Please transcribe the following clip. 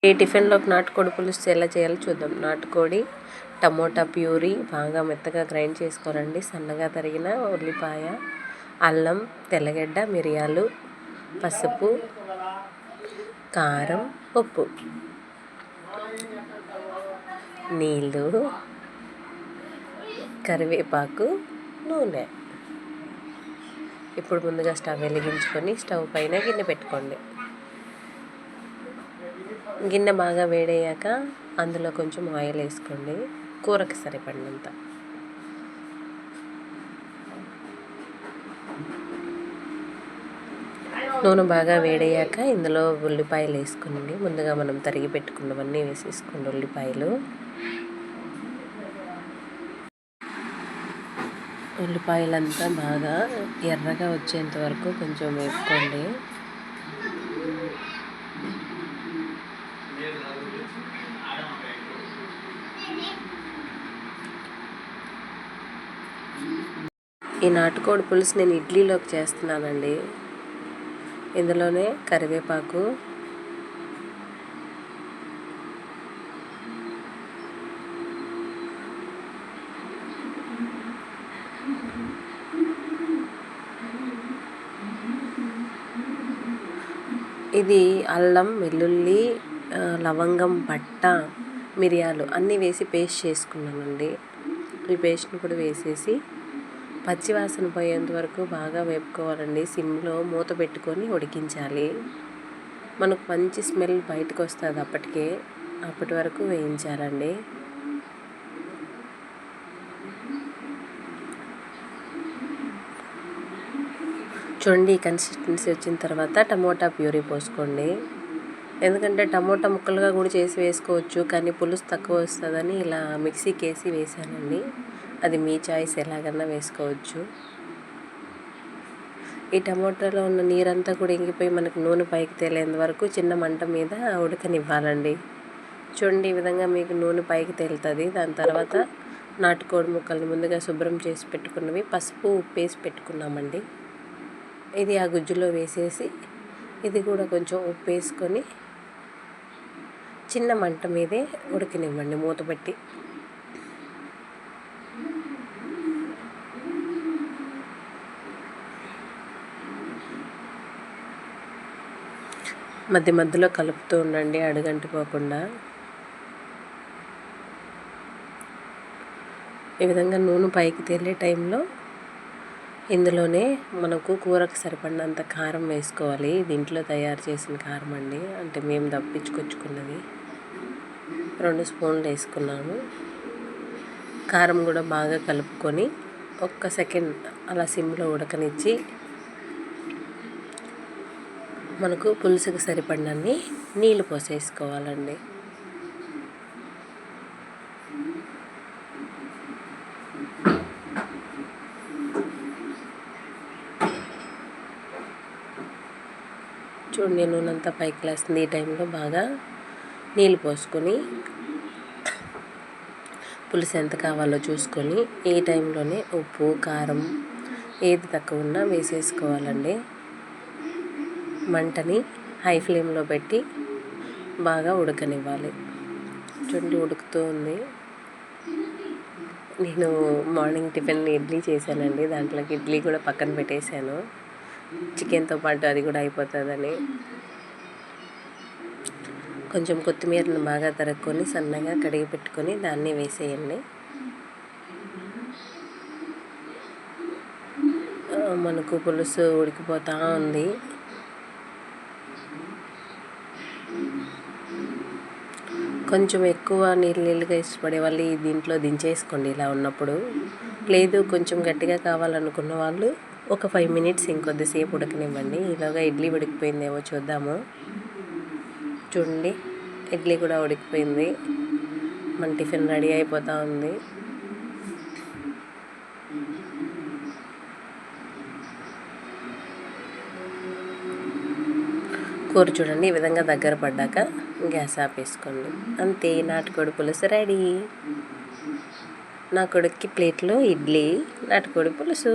ఈ టిఫిన్లోకి నాటుకోడి పులుసు ఎలా చేయాలో చూద్దాం. నాటుకోడి, టమోటా ప్యూరీ బాగా మెత్తగా గ్రైండ్ చేసుకోవాలండి. సన్నగా తరిగిన ఉల్లిపాయ, అల్లం, తెల్లగడ్డ, మిరియాలు, పసుపు, కారం, ఉప్పు, నీళ్ళు, కరివేపాకు, నూనె. ఇప్పుడు ముందుగా స్టవ్ వెలిగించుకొని స్టవ్ పైన గిన్నె పెట్టుకోండి. గిన్నె బాగా వేడయ్యాక అందులో కొంచెం ఆయిల్ వేసుకోండి, కూరకి సరిపడినంత. నూనె బాగా వేడయ్యాక ఇందులో ఉల్లిపాయలు వేసుకోండి. ముందుగా మనం తరిగి పెట్టుకున్నవన్నీ వేసేసుకోండి. ఉల్లిపాయలంతా బాగా ఎర్రగా వచ్చేంత వరకు కొంచెం వేపుకోండి. ఈ నాటుకోడి పులుసు నేను ఇడ్లీలోకి చేస్తున్నానండి. ఇందులోనే కరివేపాకు, ఇది అల్లం, వెల్లుల్లి, లవంగం, పట్ట, మిరియాలు అన్నీ వేసి పేస్ట్ చేసుకున్నానండి. ఈ పేస్ట్ని కూడా వేసేసి పచ్చివాసన పోయేంత వరకు బాగా వేపుకోవాలండి. సిమ్లో మూత పెట్టుకొని ఉడికించాలి. మనకు మంచి స్మెల్ బయటకు వస్తుంది. అప్పటి వరకు వేయించాలండి. చూడండి, ఈ కన్సిస్టెన్సీ వచ్చిన తర్వాత టమోటా ప్యూరీ పోసుకోండి. ఎందుకంటే టమోటా ముక్కలుగా కూడా చేసి వేసుకోవచ్చు, కానీ పులుసు తక్కువ వస్తుందని ఇలా మిక్సీకి వేసి వేసానండి. అది మీ చాయిస్, ఎలాగన్నా వేసుకోవచ్చు. ఈ టమోటాలో ఉన్న నీరంతా కూడా ఇంకిపోయి మనకు నూనె పైకి తేలేంత వరకు చిన్న మంట మీద ఉడకనివ్వాలండి. చూడండి, ఈ విధంగా మీకు నూనె పైకి తేలుతుంది. దాని తర్వాత నాటుకోడి ముక్కల్ని ముందుగా శుభ్రం చేసి పెట్టుకున్నవి పసుపు, ఉప్పు వేసి పెట్టుకున్నామండి. ఇది ఆ గుజ్జులో వేసేసి ఇది కూడా కొంచెం ఉప్పు వేసుకొని చిన్న మంట మీదే ఉడకనివ్వండి మూత పెట్టి. మధ్య మధ్యలో కలుపుతూ ఉండండి, అడుగంటిపోకుండా. ఈ విధంగా నూనె పైకి తేలే టైంలో ఇందులోనే మనకు కూరకు సరిపడినంత కారం వేసుకోవాలి. దీంట్లో తయారు చేసిన కారం అండి, అంటే మేము దప్పించుకొచ్చుకున్నది. 2 స్పూన్లు వేసుకున్నాము. కారం కూడా బాగా కలుపుకొని 1 సెకండ్ అలా సిమ్లో ఉడకనిచ్చి మనకు పులుసుకు సరిపడినన్ని నీళ్ళు పోసేసుకోవాలండి. చూడండి, నూనెంతా పైకి లేస్తుంది. ఈ టైంలో బాగా నీళ్ళు పోసుకొని పులుసు ఎంత కావాలో చూసుకొని ఈ టైంలోనే ఉప్పు, కారం ఏది తక్కువ ఉన్నా వేసేసుకోవాలండి. మంటని హై ఫ్లేమ్లో పెట్టి బాగా ఉడకనివ్వాలి. చూడండి, ఉడుకుతూ ఉంది. నేను మార్నింగ్ టిఫిన్ ఇడ్లీ చేశానండి. దాంట్లోకి ఇడ్లీ కూడా పక్కన పెట్టేశాను, చికెన్తో పాటు అది కూడా అయిపోతుందని. కొంచెం కొత్తిమీరను బాగా తరుక్కొని సన్నగా కడిగి పెట్టుకొని దాన్ని వేసేయండి. మనకు పులుసు ఉడికిపోతూ ఉంది. కొంచెం ఎక్కువ నీళ్ళుగా ఇష్టపడే వాళ్ళు దీంట్లో దించేసుకోండి ఇలా ఉన్నప్పుడు. లేదు కొంచెం గట్టిగా కావాలనుకున్న వాళ్ళు ఒక 5 మినిట్స్ ఇంకొద్దిసేపు ఉడకనివ్వండి. ఈలోగా ఇడ్లీ ఉడికిపోయిందేమో చూద్దాము. చూడండి, ఇడ్లీ కూడా ఉడికిపోయింది. మన టిఫిన్ రెడీ అయిపోతూ ఉంది. కూర చూడండి, ఈ విధంగా దగ్గర పడ్డాక గ్యాస్ ఆపేసుకోండి. అంతే, నాటుకోడి పులుసు రెడీ. నా కొడుక్కి ప్లేట్లో ఇడ్లీ, నాటుకోడి పులుసు.